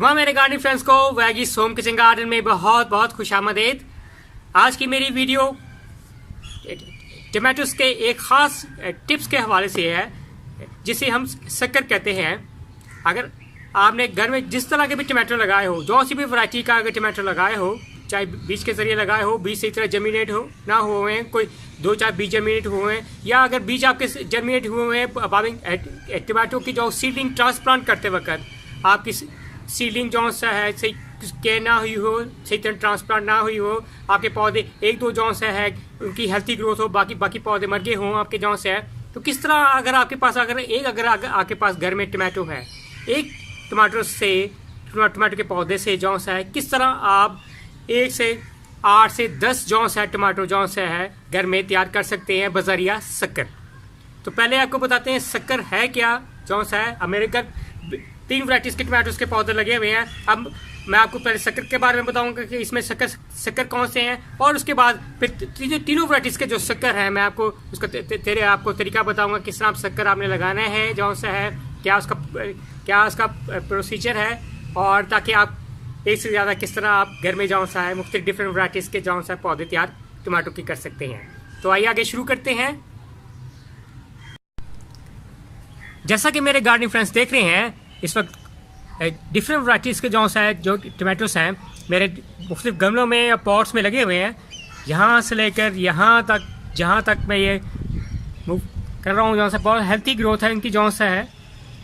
तमाम मेरे gardening friends को वैगीज होम किचन गार्डन में बहुत बहुत खुशामदीद। आज की मेरी वीडियो टमाटोस के एक ख़ास टिप्स के हवाले से है जिसे हम शक्कर कहते हैं। अगर आपने घर में जिस तरह के भी टमाटो लगाए हो, जो सी भी वैरायटी का अगर टमाटो लगाए हो, चाहे बीज के ज़रिए लगाए हो, बीज सही तरह जर्मिनेट हो ना हुए हैं, कोई 2-4 बीज जर्मिनेट हुए हैं, या अगर बीज आपके जर्मिनेट हुए हैं टमाटो की जो सीडलिंग ट्रांसप्लांट करते वक्त आपकी सीडलिंग जो सा है सही केयर ना हुई हो, सही तरह ट्रांसप्लांट ना हुई हो, आपके पौधे 1-2 जो सा है उनकी हेल्थी ग्रोथ हो, बाकी पौधे मर गए हों आपके जो से है, तो किस तरह अगर आपके पास अगर आपके पास घर में टमाटो है, एक टमाटो के पौधे से जो सा है, किस तरह आप 1 से 8 से 10 जो सा टमाटो जो सा है घर में तैयार कर सकते हैं बजरिया शक्कर। तो पहले आपको बताते हैं शक्कर है क्या। जो सा है अमेरिका 3 वैराइटीज के टमाटोस के पौधे लगे हुए हैं। अब मैं आपको पहले शक्कर के बारे में बताऊंगा कि इसमें शक्कर कौन से हैं, और उसके बाद फिर तीनों वैराइटीज के जो शक्कर है मैं आपको उसका आपको तरीका बताऊंगा किस तरह शक्कर आपने लगाना है, जो सा है क्या उसका प्रोसीजर है, और ताकि आप एक से ज़्यादा किस तरह आप घर में जो सा है मुख्तलिफ डिफरेंट वैराइटीज़ के जो सा पौधे तैयार टमाटो की कर सकते हैं। तो आइए आगे शुरू करते हैं। जैसा कि मेरे गार्डनिंग फ्रेंड्स देख रहे हैं, इस वक्त डिफरेंट वैराइटीज़ के जो सा है जो टमाटोस हैं मेरे मुख्तलिफ गमलों में या पॉट्स में लगे हुए हैं। यहाँ से लेकर यहाँ तक जहाँ तक मैं ये मूव कर रहा हूँ, जो सा बहुत हेल्थी ग्रोथ है इनकी जो सा है।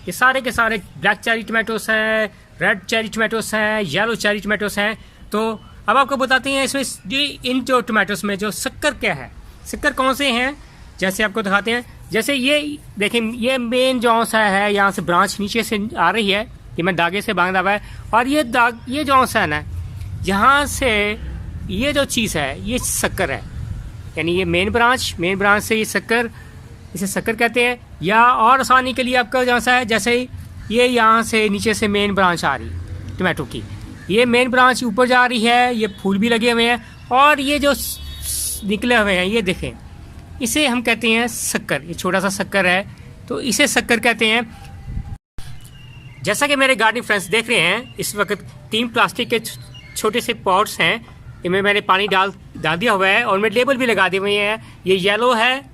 ये सारे के सारे ब्लैक चेरी टमाटोस हैं, रेड चेरी टमाटोस हैं, येलो चेरी टमाटोस हैं। तो अब आपको बताते हैं इसमें इन जो टमाटोस में जो शक्कर क्या है, शक्कर कौन से हैं, जैसे आपको दिखाते हैं। जैसे ये देखें, ये मेन जो सा है यहाँ से ब्रांच नीचे से आ रही है, ये मैं धागे से बांधा हुआ है, और ये जो सा है ना, यहाँ से ये जो चीज़ है ये शक्कर है, यानी ये मेन ब्रांच से ये शक्कर, इसे शक्कर कहते हैं। या और आसानी के लिए आपका जो सा है, जैसे ये यहाँ से नीचे से मेन ब्रांच आ रही है टमाटो की, ये मेन ब्रांच ऊपर जा रही है, ये फूल भी लगे हुए हैं, और ये जो निकले हुए हैं ये देखें, इसे हम कहते हैं शक्कर। ये छोटा सा शक्कर है, तो इसे शक्कर कहते हैं। जैसा कि मेरे गार्डनिंग फ्रेंड्स देख रहे हैं, इस वक्त 3 प्लास्टिक के छोटे से पॉट्स हैं, इनमें मैंने पानी डाल दिया हुआ है, और मैं लेबल भी लगा दिए हुए हैं। ये येलो है,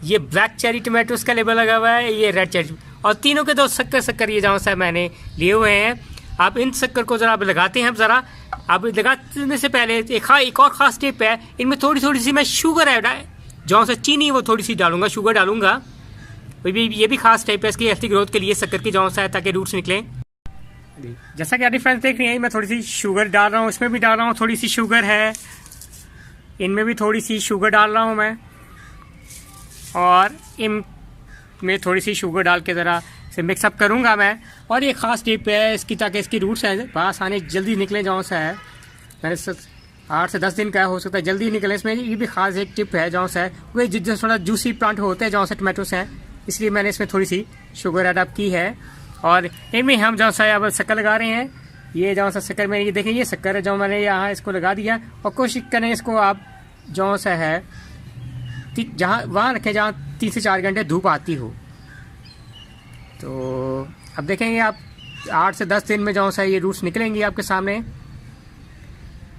ये ब्लैक चेरी टमाटोस का लेबल लगा हुआ है, ये रेड चेरी, और तीनों के 2 शक्कर ये जहाँ से मैंने लिए हुए हैं। आप इन शक्कर को ज़रा लगाते हैं, ज़रा आप लगाने से पहले एक और ख़ास टिप है, इनमें थोड़ी सी मैं शुगर ऐड जो सा चीनी वो थोड़ी सी डालूंगा, शुगर डालूंगा। ये भी खास टाइप है इसकी हेल्थी ग्रोथ के लिए शक्कर की जो सा है, ताकि रूट्स निकलें। जैसा कि आप फ्रेंड्स देख रहे हैं, मैं थोड़ी सी शुगर डाल रहा हूँ, इसमें भी डाल रहा हूँ, थोड़ी सी शुगर है, इनमें भी थोड़ी सी शुगर डाल रहा हूँ मैं, और इनमें थोड़ी सी शुगर डाल के ज़रा इसे मिक्सअप करूँगा मैं। और ये ख़ास टिप है इसकी, ताकि इसकी रूट्स है पास आने जल्दी निकले जो सा है। मैंने 8 से 10 दिन का हो सकता है जल्दी निकले इसमें, ये भी खास एक टिप है जो सा है। वही जो थोड़ा जूसी प्लांट होते हैं जो सा टमाटोस हैं, इसलिए मैंने इसमें थोड़ी सी शुगर ऐड की है। और इनमें हम जो सा अब शक्कर लगा रहे हैं, ये जो सा शक्कर में ये देखें, ये शक्कर है जो मैंने यहाँ इसको लगा दिया। और कोशिश करें इसको आप जो सा है जहाँ वहाँ रखें जहाँ 3 से 4 घंटे धूप आती हो। तो अब देखेंगे आप 8 से 10 दिन में जो सा ये रूट्स निकलेंगी आपके सामने।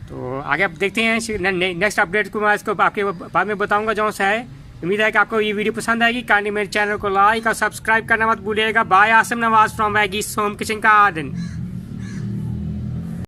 तो आगे आप देखते हैं नेक्स्ट अपडेट को मैं इसको आपके बाद में बताऊंगा जो सा है। उम्मीद है कि आपको ये वीडियो पसंद आएगी। काइंडली मेरे चैनल को लाइक और सब्सक्राइब करना मत भूलिएगा। Bye, Asim Nawaz from veggies home kitchen garden.